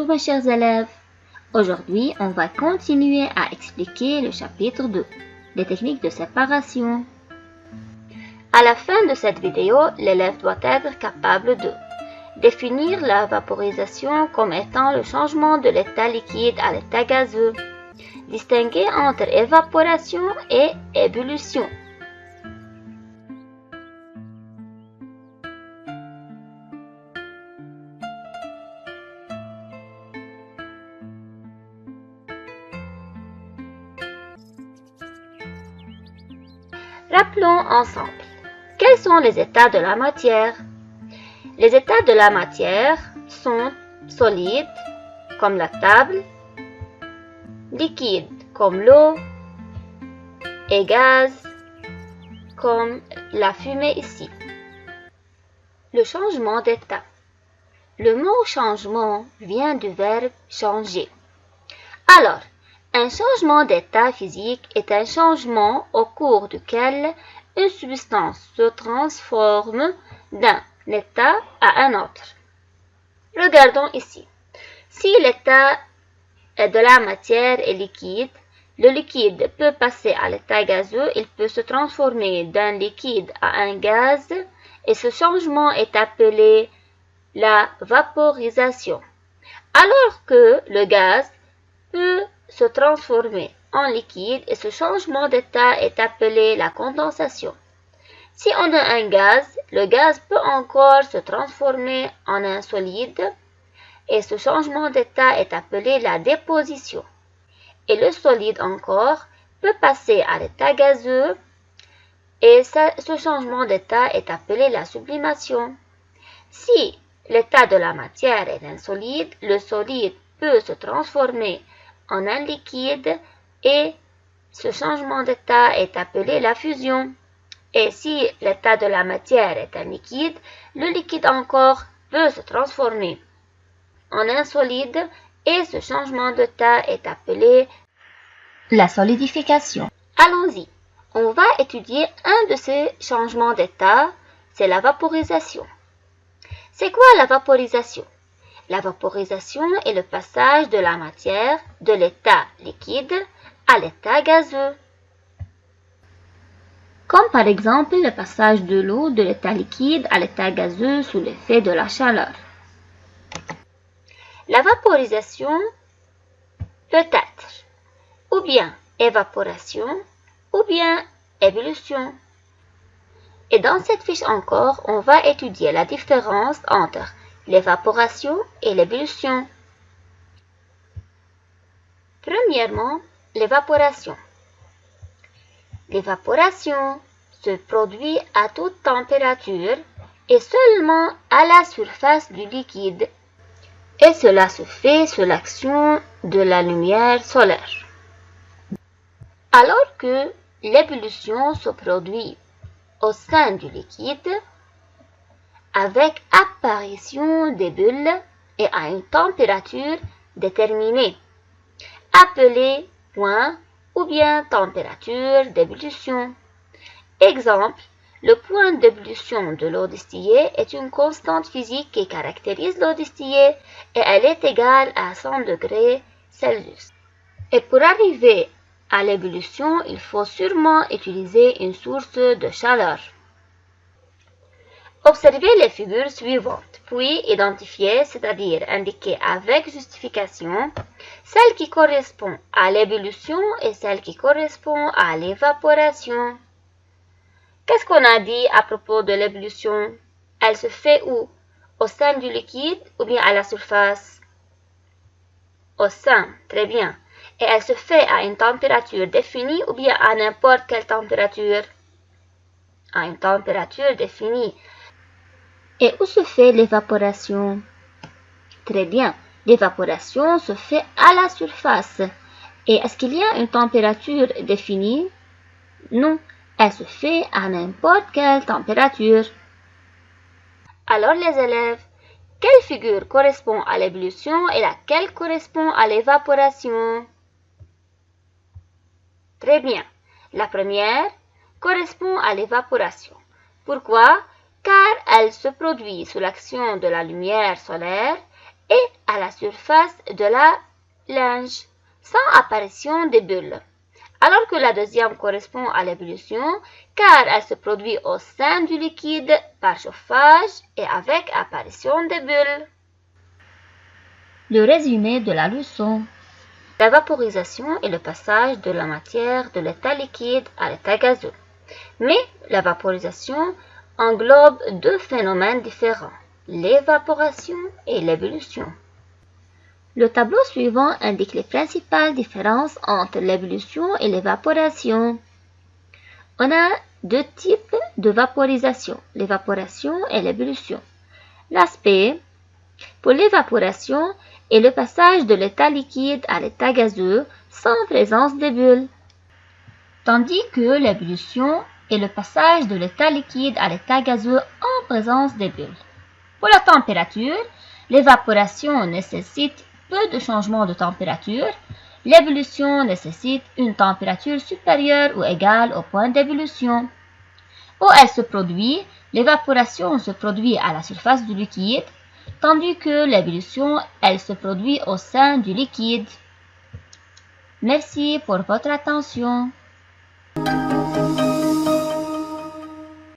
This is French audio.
Bonjour mes chers élèves. Aujourd'hui, on va continuer à expliquer le chapitre 2, les techniques de séparation. À la fin de cette vidéo, l'élève doit être capable de définir la vaporisation comme étant le changement de l'état liquide à l'état gazeux, distinguer entre évaporation et ébullition. Rappelons ensemble. Quels sont les états de la matière? Les états de la matière sont solides, comme la table, liquide, comme l'eau, et gaz, comme la fumée ici. Le changement d'état. Le mot changement vient du verbe changer. Alors, un changement d'état physique est un changement au cours duquel une substance se transforme d'un état à un autre. Regardons ici. Si l'état de la matière est liquide, le liquide peut passer à l'état gazeux, il peut se transformer d'un liquide à un gaz et ce changement est appelé la vaporisation. Alors que le gaz peut se transformer en liquide et ce changement d'état est appelé la condensation. Si on a un gaz, le gaz peut encore se transformer en un solide et ce changement d'état est appelé la déposition. Et le solide encore peut passer à l'état gazeux et ce changement d'état est appelé la sublimation. Si l'état de la matière est un solide, le solide peut se transformer en un liquide et ce changement d'état est appelé la fusion. Et si l'état de la matière est un liquide, le liquide encore peut se transformer en un solide et ce changement d'état est appelé la solidification. Allons-y, on va étudier un de ces changements d'état, c'est la vaporisation. C'est quoi la vaporisation? La vaporisation est le passage de la matière de l'état liquide à l'état gazeux. Comme par exemple le passage de l'eau de l'état liquide à l'état gazeux sous l'effet de la chaleur. La vaporisation peut être ou bien évaporation ou bien ébullition. Et dans cette fiche encore, on va étudier la différence entre l'évaporation et l'ébullition. Premièrement, l'évaporation. L'évaporation se produit à toute température et seulement à la surface du liquide. Et cela se fait sous l'action de la lumière solaire. Alors que l'ébullition se produit au sein du liquide avec apparition des bulles et à une température déterminée, appelée point ou bien température d'ébullition. Exemple, le point d'ébullition de l'eau distillée est une constante physique qui caractérise l'eau distillée et elle est égale à 100 degrés Celsius. Et pour arriver à l'ébullition, il faut sûrement utiliser une source de chaleur. Observez les figures suivantes, puis identifiez, c'est-à-dire indiquez avec justification, celle qui correspond à l'ébullition et celle qui correspond à l'évaporation. Qu'est-ce qu'on a dit à propos de l'ébullition? Elle se fait où? Au sein du liquide ou bien à la surface? Au sein, très bien. Et elle se fait à une température définie ou bien à n'importe quelle température? À une température définie. Et où se fait l'évaporation? Très bien, l'évaporation se fait à la surface. Et est-ce qu'il y a une température définie? Non, elle se fait à n'importe quelle température. Alors les élèves, quelle figure correspond à l'ébullition et laquelle correspond à l'évaporation? Très bien, la première correspond à l'évaporation. Pourquoi? Car elle se produit sous l'action de la lumière solaire et à la surface de la linge, sans apparition des bulles. Alors que la deuxième correspond à l'ébullition, car elle se produit au sein du liquide par chauffage et avec apparition des bulles. Le résumé de la leçon. La vaporisation est le passage de la matière de l'état liquide à l'état gazeux. Mais la vaporisation englobe deux phénomènes différents, l'évaporation et l'ébullition. Le tableau suivant indique les principales différences entre l'ébullition et l'évaporation. On a deux types de vaporisation, l'évaporation et l'ébullition. L'aspect pour l'évaporation est le passage de l'état liquide à l'état gazeux sans présence de bulles, tandis que l'ébullition est le passage de l'état liquide à l'état gazeux en présence de bulles. Pour la température, l'évaporation nécessite peu de changements de température. L'ébullition nécessite une température supérieure ou égale au point d'ébullition. Où elle se produit, l'évaporation se produit à la surface du liquide, tandis que l'ébullition, elle se produit au sein du liquide. Merci pour votre attention.